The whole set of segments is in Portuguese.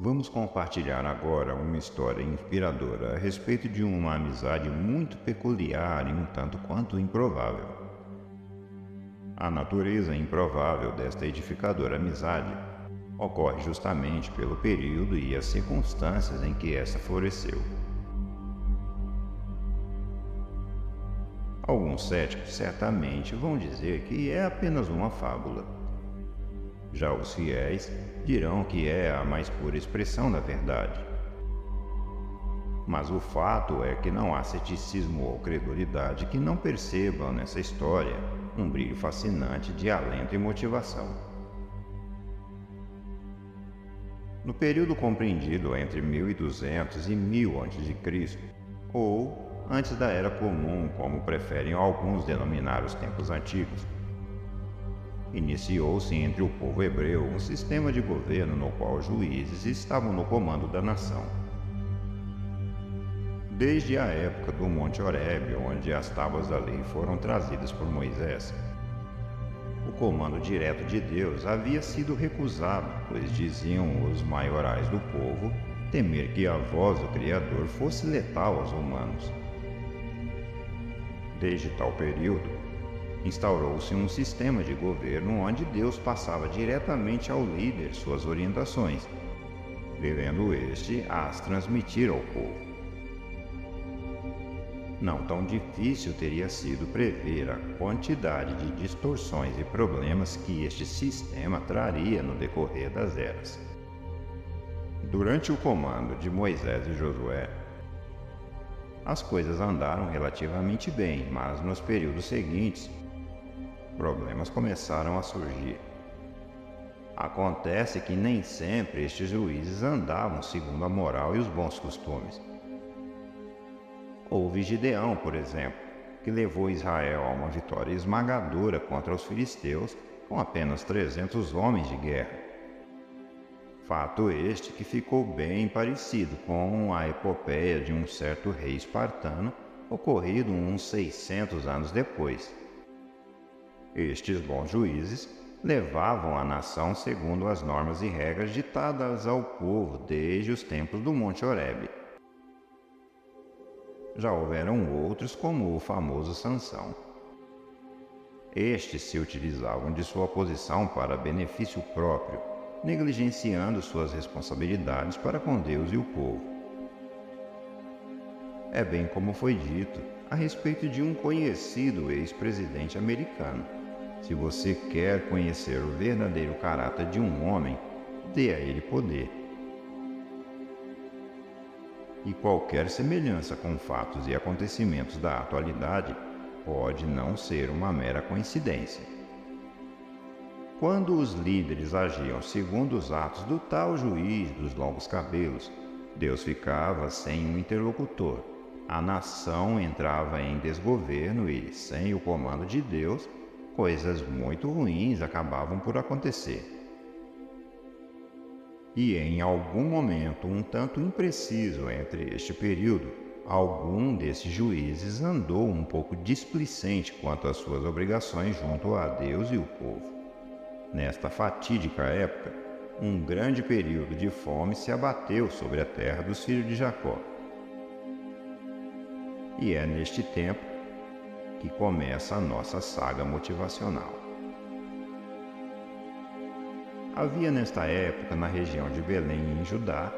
Vamos compartilhar agora uma história inspiradora a respeito de uma amizade muito peculiar e um tanto quanto improvável. A natureza improvável desta edificadora amizade ocorre justamente pelo período e as circunstâncias em que esta floresceu. Alguns céticos certamente vão dizer que é apenas uma fábula. Já os fiéis dirão que é a mais pura expressão da verdade. Mas o fato é que não há ceticismo ou credulidade que não percebam nessa história um brilho fascinante de alento e motivação. No período compreendido entre 1200 e 1000 a.C., ou antes da Era Comum, como preferem alguns denominar os tempos antigos, iniciou-se entre o povo hebreu um sistema de governo no qual os juízes estavam no comando da nação. Desde a época do Monte Horebe, onde as tábuas da lei foram trazidas por Moisés, o comando direto de Deus havia sido recusado, pois diziam os maiorais do povo temer que a voz do Criador fosse letal aos humanos. Desde tal período, instaurou-se um sistema de governo onde Deus passava diretamente ao líder suas orientações, devendo este as transmitir ao povo. Não tão difícil teria sido prever a quantidade de distorções e problemas que este sistema traria no decorrer das eras. Durante o comando de Moisés e Josué, as coisas andaram relativamente bem, mas nos períodos seguintes, problemas começaram a surgir. Acontece que nem sempre estes juízes andavam segundo a moral e os bons costumes. Houve Gideão, por exemplo, que levou Israel a uma vitória esmagadora contra os filisteus com apenas 300 homens de guerra. Fato este que ficou bem parecido com a epopeia de um certo rei espartano ocorrido uns 600 anos depois. Estes bons juízes levavam a nação segundo as normas e regras ditadas ao povo desde os tempos do Monte Horebe. Já houveram outros, como o famoso Sansão. Estes se utilizavam de sua posição para benefício próprio, negligenciando suas responsabilidades para com Deus e o povo. É bem como foi dito a respeito de um conhecido ex-presidente americano. Se você quer conhecer o verdadeiro caráter de um homem, dê a ele poder. E qualquer semelhança com fatos e acontecimentos da atualidade pode não ser uma mera coincidência. Quando os líderes agiam segundo os atos do tal juiz dos longos cabelos, Deus ficava sem um interlocutor. A nação entrava em desgoverno e, sem o comando de Deus, coisas muito ruins acabavam por acontecer. E em algum momento um tanto impreciso entre este período, algum desses juízes andou um pouco displicente quanto às suas obrigações junto a Deus e o povo. Nesta fatídica época, um grande período de fome se abateu sobre a terra dos filhos de Jacó. E é neste tempo que começa a nossa saga motivacional. Havia nesta época, na região de Belém, em Judá,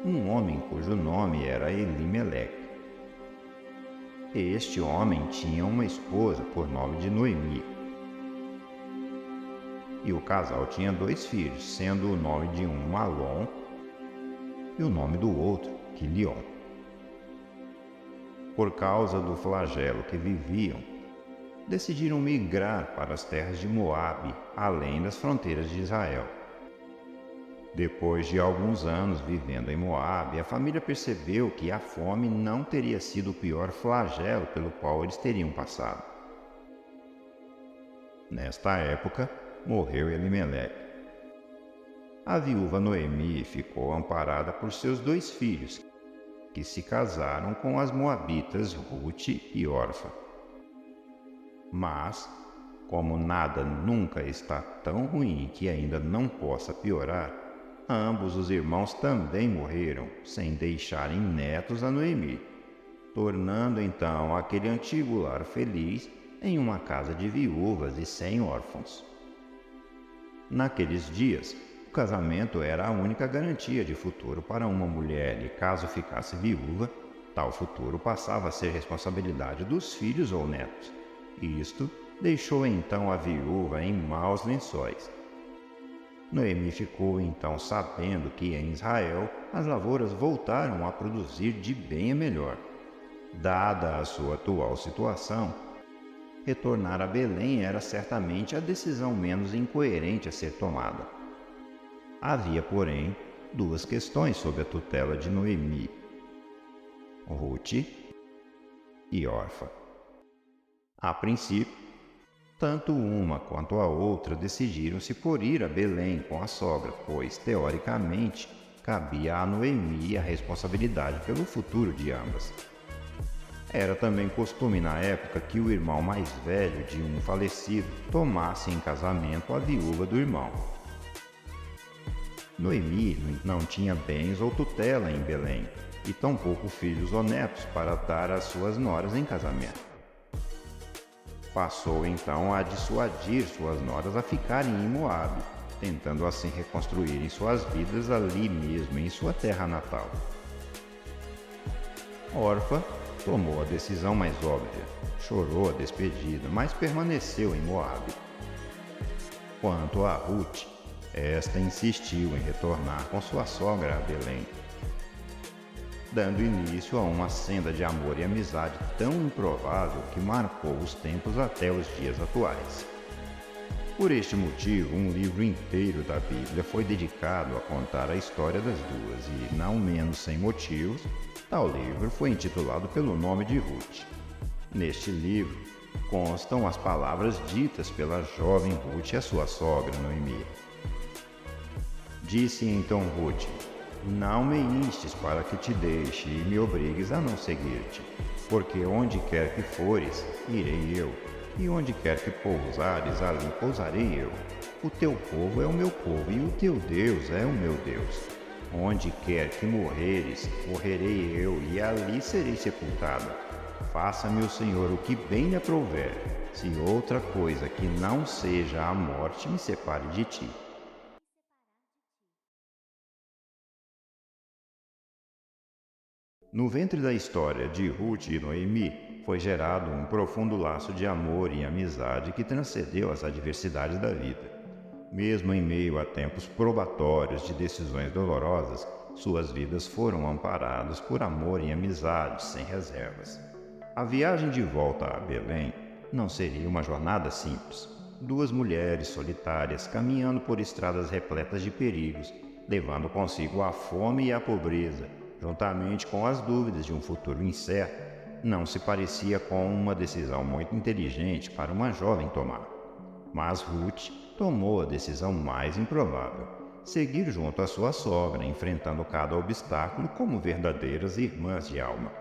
um homem cujo nome era Elimeleque. Este homem tinha uma esposa por nome de Noemi. E o casal tinha 2 filhos, sendo o nome de um Malom e o nome do outro Quilion. Por causa do flagelo que viviam, decidiram migrar para as terras de Moabe, além das fronteiras de Israel. Depois de alguns anos vivendo em Moabe, a família percebeu que a fome não teria sido o pior flagelo pelo qual eles teriam passado. Nesta época, morreu Elimeleque. A viúva Noemi ficou amparada por seus 2 filhos, que se casaram com as moabitas Rute e Orfa. Mas, como nada nunca está tão ruim que ainda não possa piorar, ambos os irmãos também morreram, sem deixarem netos a Noemi, tornando então aquele antigo lar feliz em uma casa de viúvas e sem órfãos. Naqueles dias, o casamento era a única garantia de futuro para uma mulher e, caso ficasse viúva, tal futuro passava a ser responsabilidade dos filhos ou netos. Isto deixou então a viúva em maus lençóis. Noemi ficou então sabendo que em Israel as lavouras voltaram a produzir de bem a melhor. Dada a sua atual situação, retornar a Belém era certamente a decisão menos incoerente a ser tomada. Havia, porém, duas questões sob a tutela de Noemi: Ruth e Orfa. A princípio, tanto uma quanto a outra decidiram-se por ir a Belém com a sogra, pois, teoricamente, cabia a Noemi a responsabilidade pelo futuro de ambas. Era também costume na época que o irmão mais velho de um falecido tomasse em casamento a viúva do irmão. Noemi não tinha bens ou tutela em Belém, e tampouco filhos ou netos para dar às suas noras em casamento. Passou então a dissuadir suas noras a ficarem em Moabe, tentando assim reconstruírem suas vidas ali mesmo em sua terra natal. Orfa tomou a decisão mais óbvia, chorou a despedida, mas permaneceu em Moabe. Quanto a Ruth, esta insistiu em retornar com sua sogra a Belém, dando início a uma senda de amor e amizade tão improvável que marcou os tempos até os dias atuais. Por este motivo, um livro inteiro da Bíblia foi dedicado a contar a história das duas e, não menos sem motivos, tal livro foi intitulado pelo nome de Ruth. Neste livro constam as palavras ditas pela jovem Ruth à sua sogra Noemi. Disse então Ruth: Não me instes para que te deixe e me obrigues a não seguir-te, porque onde quer que fores, irei eu, e onde quer que pousares, ali pousarei eu. O teu povo é o meu povo, e o teu Deus é o meu Deus. Onde quer que morreres, morrerei eu, e ali serei sepultada. Faça-me o Senhor o que bem lhe aprouver, se outra coisa que não seja a morte me separe de ti. No ventre da história de Ruth e Noemi foi gerado um profundo laço de amor e amizade que transcendeu as adversidades da vida. Mesmo em meio a tempos probatórios de decisões dolorosas, suas vidas foram amparadas por amor e amizade sem reservas. A viagem de volta a Belém não seria uma jornada simples. Duas mulheres solitárias caminhando por estradas repletas de perigos, levando consigo a fome e a pobreza, juntamente com as dúvidas de um futuro incerto, não se parecia com uma decisão muito inteligente para uma jovem tomar. Mas Ruth tomou a decisão mais improvável: seguir junto à sua sogra, enfrentando cada obstáculo como verdadeiras irmãs de alma.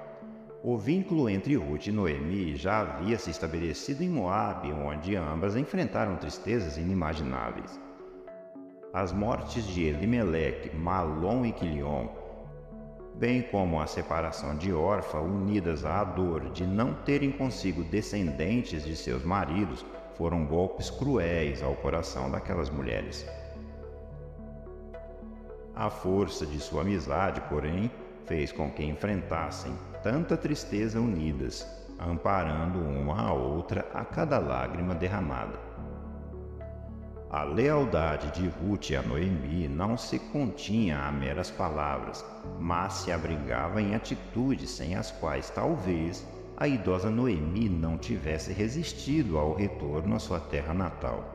O vínculo entre Ruth e Noemi já havia se estabelecido em Moabe, onde ambas enfrentaram tristezas inimagináveis. As mortes de Elimeleque, Malom e Quilion, bem como a separação de Orfa, unidas à dor de não terem consigo descendentes de seus maridos, foram golpes cruéis ao coração daquelas mulheres. A força de sua amizade, porém, fez com que enfrentassem tanta tristeza unidas, amparando uma a outra a cada lágrima derramada. A lealdade de Ruth a Noemi não se continha a meras palavras, mas se abrigava em atitudes sem as quais talvez a idosa Noemi não tivesse resistido ao retorno à sua terra natal.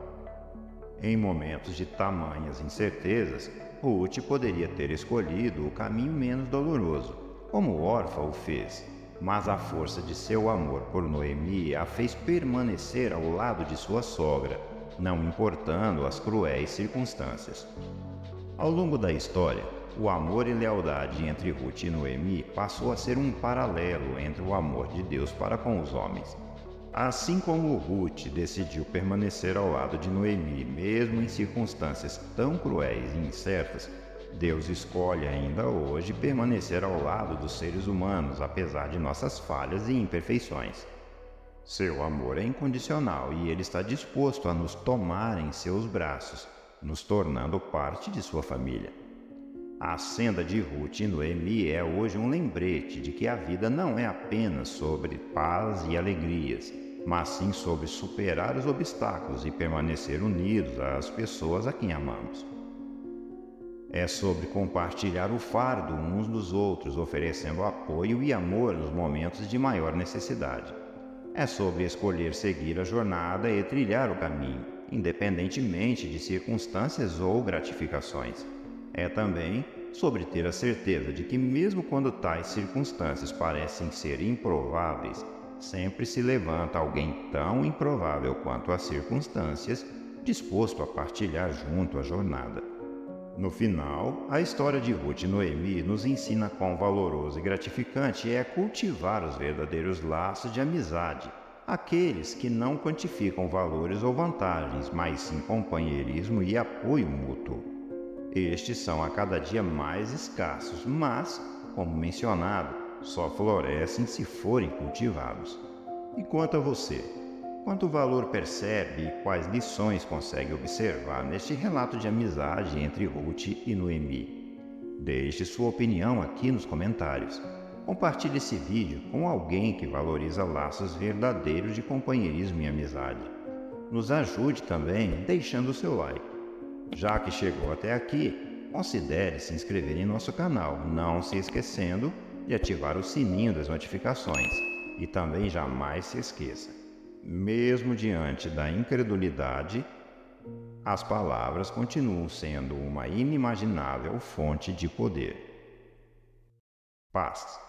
Em momentos de tamanhas incertezas, Ruth poderia ter escolhido o caminho menos doloroso, como Orfa o fez, mas a força de seu amor por Noemi a fez permanecer ao lado de sua sogra, não importando as cruéis circunstâncias. Ao longo da história, o amor e lealdade entre Ruth e Noemi passou a ser um paralelo entre o amor de Deus para com os homens. Assim como Ruth decidiu permanecer ao lado de Noemi, mesmo em circunstâncias tão cruéis e incertas, Deus escolhe ainda hoje permanecer ao lado dos seres humanos, apesar de nossas falhas e imperfeições. Seu amor é incondicional e Ele está disposto a nos tomar em seus braços, nos tornando parte de sua família. A senda de Ruth e Noemi é hoje um lembrete de que a vida não é apenas sobre paz e alegrias, mas sim sobre superar os obstáculos e permanecer unidos às pessoas a quem amamos. É sobre compartilhar o fardo uns dos outros, oferecendo apoio e amor nos momentos de maior necessidade. É sobre escolher seguir a jornada e trilhar o caminho, independentemente de circunstâncias ou gratificações. É também sobre ter a certeza de que, mesmo quando tais circunstâncias parecem ser improváveis, sempre se levanta alguém tão improvável quanto as circunstâncias, disposto a partilhar junto a jornada. No final, a história de Ruth e Noemi nos ensina quão valoroso e gratificante é cultivar os verdadeiros laços de amizade, aqueles que não quantificam valores ou vantagens, mas sim companheirismo e apoio mútuo. Estes são a cada dia mais escassos, mas, como mencionado, só florescem se forem cultivados. E quanto a você? Quanto valor percebe e quais lições consegue observar neste relato de amizade entre Ruth e Noemi? Deixe sua opinião aqui nos comentários. Compartilhe esse vídeo com alguém que valoriza laços verdadeiros de companheirismo e amizade. Nos ajude também deixando o seu like. Já que chegou até aqui, considere se inscrever em nosso canal, não se esquecendo de ativar o sininho das notificações. E também jamais se esqueça, mesmo diante da incredulidade, as palavras continuam sendo uma inimaginável fonte de poder. Paz.